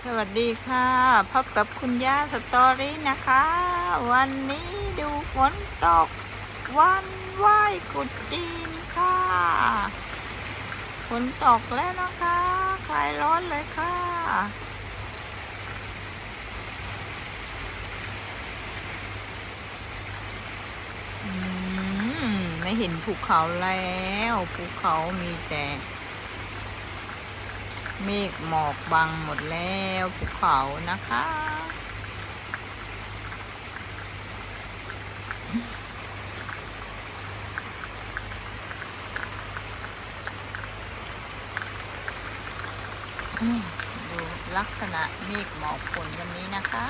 สวัสดีค่ะพบกับคุณย่าสตอรี่นะคะวันนี้ดูฝนตกวันไหว้ตรุษจีนค่ะฝนตกแล้วนะคะคลายร้อนเลยค่ะไม่เห็นภูเขาแล้วภูเขามีแต่เมฆหมอกบังหมดแล้วภูเขานะคะดูลักษณะเมฆหมอกฝนวันนี้นะคะ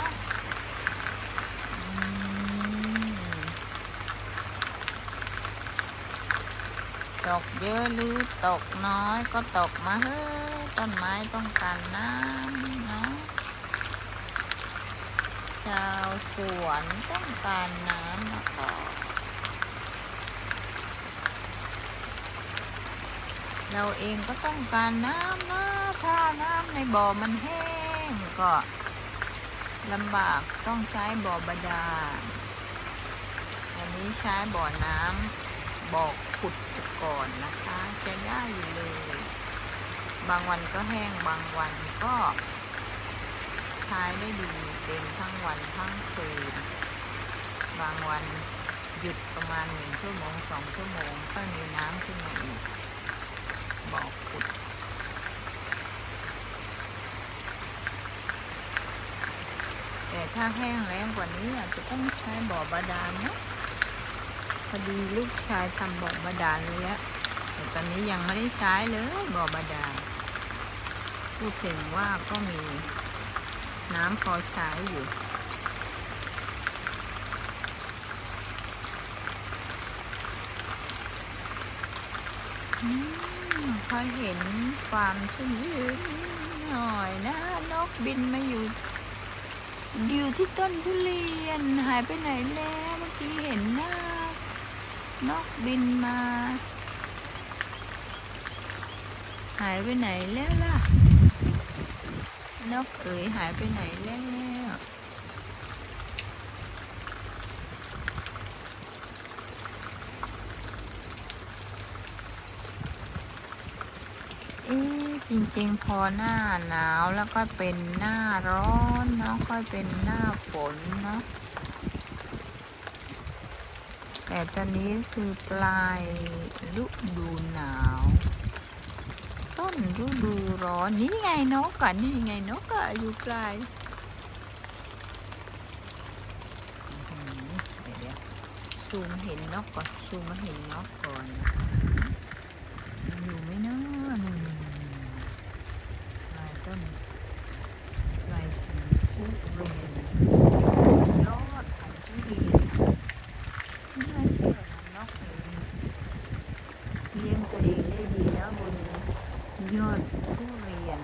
ตกเยอะหรือตกน้อยก็ตกมาเฮ้ยต้นไม้ต้องการน้ำเนาะชาวสวนต้องการน้ำนะคะเราเองก็ต้องการน้ำนะถ้าน้ำในบ่อมันแห้งก็ลำบากต้องใช้บ่อบาดาลอันนี้ใช้บ่อน้ำบ่อขุดก่อนนะคะใช้ได้อยู่เลยบางวันก็แห้งบางวันก็ใช้ได้ดีเป็นทั้งวันทั้งคืนบางวันหยุดประมาณ1 ชั่วโมง2 ชั่วโมงก็มีน้ำขึ้นมาอีกบ่อขุดแต่ถ้าแห้งแล้งกว่านี้อาจจะต้องใช้บ่อบาดาลนะพอดีลูกชายทำบ่อบาดาลเลยอะแต่ตอนนี้ยังไม่ได้ใช้เลยบ่อบาดาลพูดถึงว่าก็มีน้ำพอใช้อยู่พอเห็นความชุ่มชื้นหน่อยนะนกบินมาอยู่ที่ต้นทุเรียนหายไปไหนแล้วเมื่อกี้เห็นหน้านกบินมาหายไปไหนแล้วล่ะนกเอ๋ยหายไปไหนแล้วจริงๆพอหน้าหนาวแล้วก็เป็นหน้าร้อนเนาะค่อยเป็นหน้าฝนเนาะแต่ตอนนี้คือปลายฤดูหนาวต้นฤดูร้อนนี่ไงนกก่อนนี่ไงนกก็อยู่ปลายเดี๋ยวซูมเห็นนกก่อนซูมมาเห็นนกก่อนนะคะอยู่ไหมเนาะปลายต้นปลายทุเรียนยอดของทุเรียนไม่น่าเชื่อนกเลี้ยงตัวเองได้ดีแล้วบนยอดทุเรียน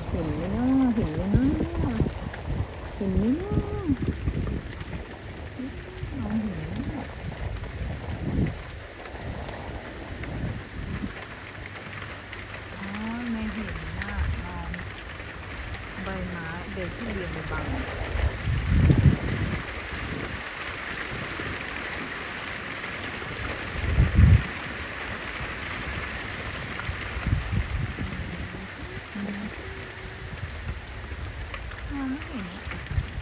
เห็นไหมเนาะเห็นไหมเนาะเห็นไหมเนาะมองเห็นไหมอ๋อไม่เห็นนะมองใบไม้เด็กที่เรียนในบังมองไม่เห็น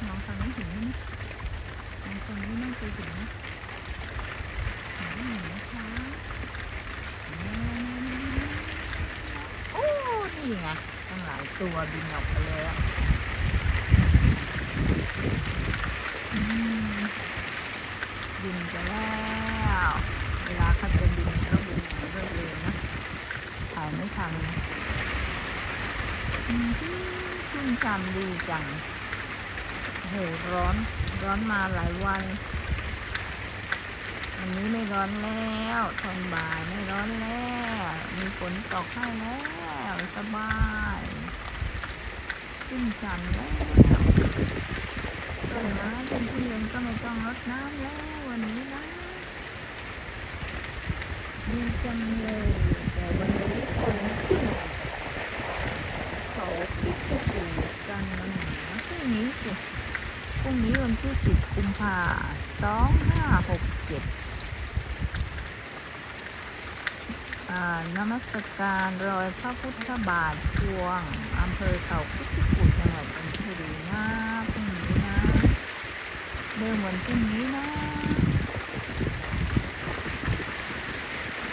มองทางนี้เห็นไหมมองตรงนี้น่าจะเห็นนะไม่เห็นนะคะโอ้นี่ไงตั้งหลายตัวบินออกไปแล้วบินไปแล้วเวลาเขาจะบินก็บินอย่างรวดเร็วนะถ่ายไม่ทันนะชุ่มฉ่ำดีจังโหร้อนมาหลายวันวันนี้ไม่ร้อนแล้วตอนบ่ายไม่ร้อนแล้วมีฝนตกให้แล้วสบายชุ่มฉ่ำแล้วต้นไม้ต้นทุเรียนก็ไม่ต้องรดน้ำแล้ววันนี้นะดีจังเลยแต่วันนี้ฝน ที่10 กุมภา2567นมัสการรอยพระพุทธบาทพวงอำเภอเขาคิชกูฏจังหวัดจันทบุรีนะพรุ่งนี้นะเริ่มวันพรุ่งนี้นะ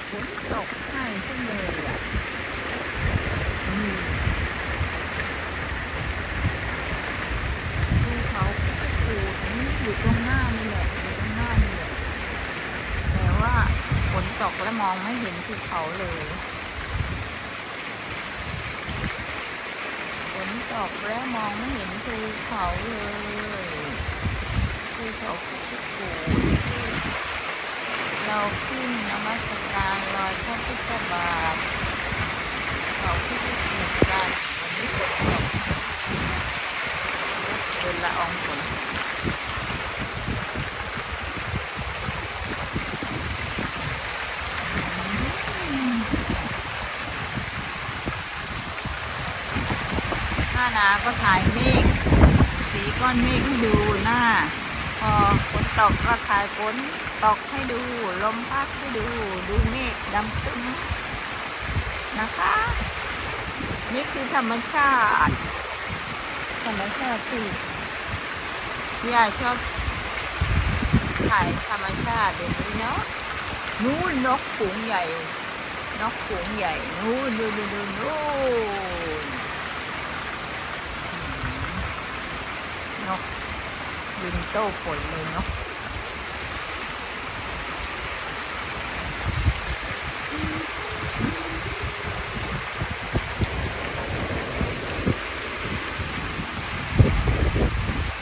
ฝนตกให้ขึ้นเลยภูเขาคิชกูฏนี่อยู่ตรงหน้านี่แหละอยู่ตรงหน้านี่แหละแต่ว่าฝนตกและมองไม่เห็นภูเขาเลยฝนตกและมองไม่เห็นภูเขาเลยภูเขาคิชกูฏเราขึ้นนมัสการรอยพระพุทธบาทเขาคิชกูฏกันวันนี้ฝนตกเป็นละอองฝนหน้าหนาก็ถ่ายเมฆสีก้อนเมฆให้ดูหน้าพอฝนตกก็ถ่ายฝนตกให้ดูลมพัดให้ดูเมฆดำครึ้มนะคะนี่คือธรรมชาติที่พี่ยายชอบถ่ายธรรมชาติแบบนี้เนาะนู้นนกฝูงใหญ่นู้นนู่นนกบินโต้ฝนเลยเนาะ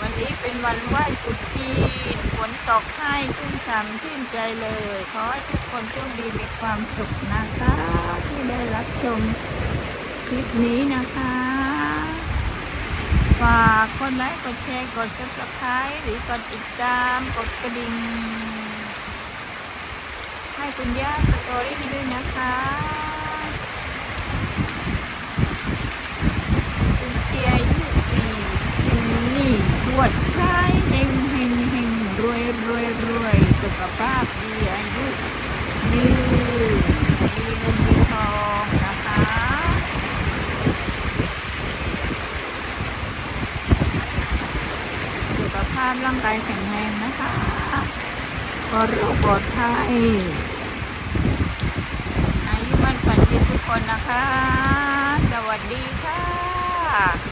วันนี้เป็นวันไหว้ตรุษจีนฝนตกให้ชุ่มฉ่ำชื่นใจเลยขอให้ทุกคนโชคดีมีความสุขนะคะที่ได้รับชมคลิปนี้นะคะฝากกดไลค์กดแชร์กด Subscribe หรือกดติดตามกดกระดิ่งให้คุณย่าสตอรี่ด้วยนะคะคุณเจียยุปีจินนี่ตรวจใช้เฮงรวยสุขภาพดีอายุยืนมีเงินมีทองนะคะสุขภาพร่างกายแข็งแรงนะคะปลอดภัยอายุมั่นขวัญยืนทุกคนนะคะสวัสดีค่ะ